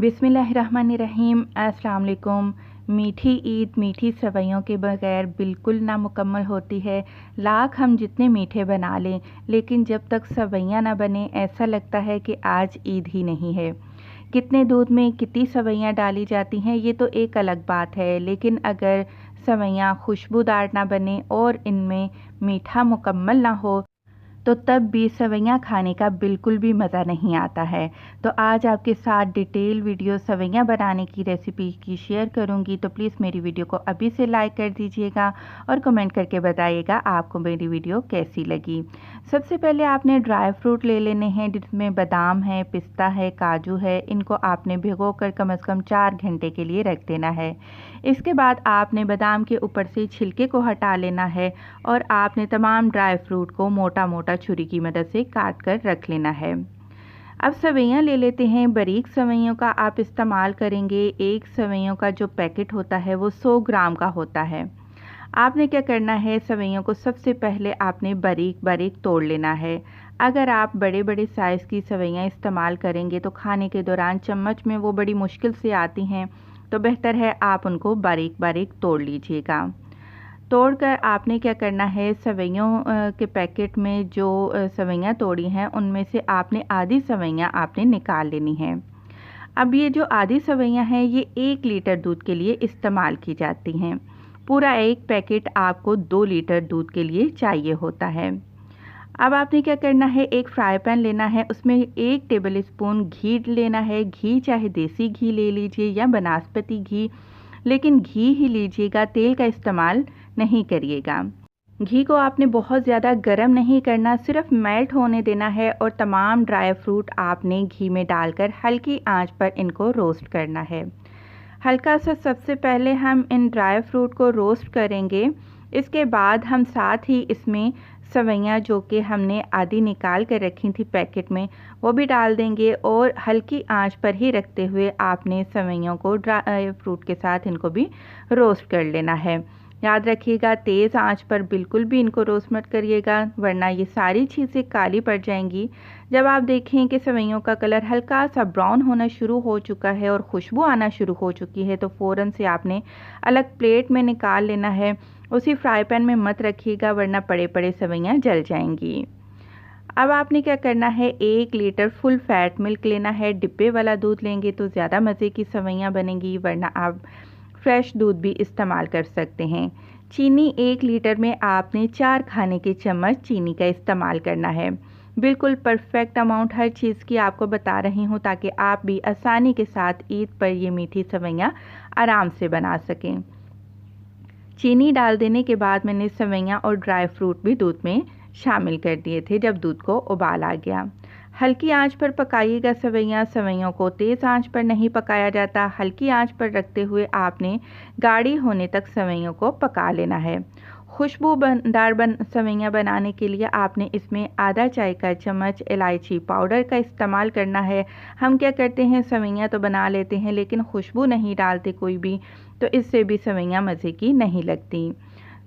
बिस्मिल्लाहिर्रहमानिर्रहीम। अस्सलाम वालेकुम। मीठी ईद मीठी सवैयों के बगैर बिल्कुल नामुकम्मल होती है। लाख हम जितने मीठे बना लें, लेकिन जब तक सवैयाँ ना बने ऐसा लगता है कि आज ईद ही नहीं है। कितने दूध में कितनी सवैयाँ डाली जाती हैं ये तो एक अलग बात है, लेकिन अगर सवैयाँ खुशबूदार ना बने और इनमें मीठा मुकम्मल ना हो तो तब भी सवैयाँ खाने का बिल्कुल भी मज़ा नहीं आता है। तो आज आपके साथ डिटेल वीडियो सवैयाँ बनाने की रेसिपी की शेयर करूँगी, तो प्लीज़ मेरी वीडियो को अभी से लाइक कर दीजिएगा और कमेंट करके बताइएगा आपको मेरी वीडियो कैसी लगी। सबसे पहले आपने ड्राई फ्रूट ले लेने हैं, जिसमें बादाम है, पिस्ता है, काजू है। इनको आपने भिगोकर कम से कम 4 घंटे के लिए रख देना है। इसके बाद आपने बादाम के ऊपर से छिलके को हटा लेना है और आपने तमाम ड्राई फ्रूट को मोटा मोटा छुरी की मदद से काट कर रख लेना है। अब सवैयाँ ले लेते हैं। बारीक सवैयों का आप इस्तेमाल करेंगे। एक सवैयों का जो पैकेट होता है वो 100 ग्राम का होता है। आपने क्या करना है, सवैयों को सबसे पहले आपने बारीक बारीक तोड़ लेना है। अगर आप बड़े बड़े साइज़ की सवैयाँ इस्तेमाल करेंगे तो खाने के दौरान चम्मच में वो बड़ी मुश्किल से आती हैं, तो बेहतर है आप उनको बारीक बारीक तोड़ लीजिएगा। तोड़कर आपने क्या करना है, सवैयों के पैकेट में जो सवैयाँ तोड़ी हैं उनमें से आपने आधी सवैयाँ आपने निकाल लेनी है। अब ये जो आधी सवैयाँ हैं ये 1 लीटर दूध के लिए इस्तेमाल की जाती हैं। पूरा एक पैकेट आपको 2 लीटर दूध के लिए चाहिए होता है। अब आपने क्या करना है, एक फ्राई पैन लेना है, उसमें 1 टेबल स्पून घी लेना है। घी चाहे देसी घी ले लीजिए या बनास्पति घी, लेकिन घी ही लीजिएगा, तेल का इस्तेमाल नहीं करिएगा। घी को आपने बहुत ज़्यादा गर्म नहीं करना, सिर्फ मेल्ट होने देना है और तमाम ड्राई फ्रूट आपने घी में डालकर हल्की आंच पर इनको रोस्ट करना है। हल्का सा सबसे पहले हम इन ड्राई फ्रूट को रोस्ट करेंगे। इसके बाद हम साथ ही इसमें सवैयाँ जो कि हमने आधी निकाल कर रखी थी पैकेट में, वो भी डाल देंगे और हल्की आंच पर ही रखते हुए आपने सवैयों को ड्राई फ्रूट के साथ इनको भी रोस्ट कर लेना है। याद रखिएगा, तेज़ आंच पर बिल्कुल भी इनको रोस्ट मत करिएगा, वरना ये सारी चीज़ें काली पड़ जाएंगी। जब आप देखें कि सवैयों का कलर हल्का सा ब्राउन होना शुरू हो चुका है और खुशबू आना शुरू हो चुकी है, तो फ़ौरन से आपने अलग प्लेट में निकाल लेना है। उसी फ्राई पैन में मत रखिएगा, वरना पड़े पड़े सवैयाँ जल जाएंगी। अब आपने क्या करना है, 1 लीटर फुल फैट मिल्क लेना है। डिब्बे वाला दूध लेंगे तो ज़्यादा मज़े की सवैयाँ बनेंगी, वरना आप फ्रेश दूध भी इस्तेमाल कर सकते हैं। चीनी 1 लीटर में आपने 4 खाने के चम्मच चीनी का इस्तेमाल करना है। बिल्कुल परफेक्ट अमाउंट हर चीज़ की आपको बता रही हूँ, ताकि आप भी आसानी के साथ ईद पर ये मीठी सवैयाँ आराम से बना सकें। चीनी डाल देने के बाद मैंने सवैयाँ और ड्राई फ्रूट भी दूध में शामिल कर दिए थे। जब दूध को उबाल आ गया, हल्की आंच पर पकाइएगा सवैयाँ। सवैयों को तेज़ आंच पर नहीं पकाया जाता, हल्की आंच पर रखते हुए आपने गाढ़ी होने तक सवैयों को पका लेना है। खुशबूदार सवैयाँ बनाने के लिए आपने इसमें आधा चाय का चम्मच इलायची पाउडर का इस्तेमाल करना है। हम क्या करते हैं, सवैयाँ तो बना लेते हैं लेकिन खुशबू नहीं डालते कोई भी, तो इससे भी सवैयाँ मज़े की नहीं लगती।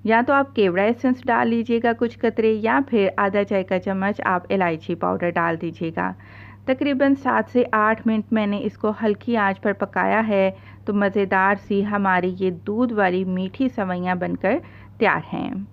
या तो आप केवड़ा एसेंस डाल लीजिएगा कुछ कतरे, या फिर आधा चाय का चम्मच आप इलायची पाउडर डाल दीजिएगा। तकरीबन 7 से 8 मिनट मैंने इसको हल्की आंच पर पकाया है, तो मज़ेदार सी हमारी ये दूध वाली मीठी सवैयाँ बनकर तैयार हैं।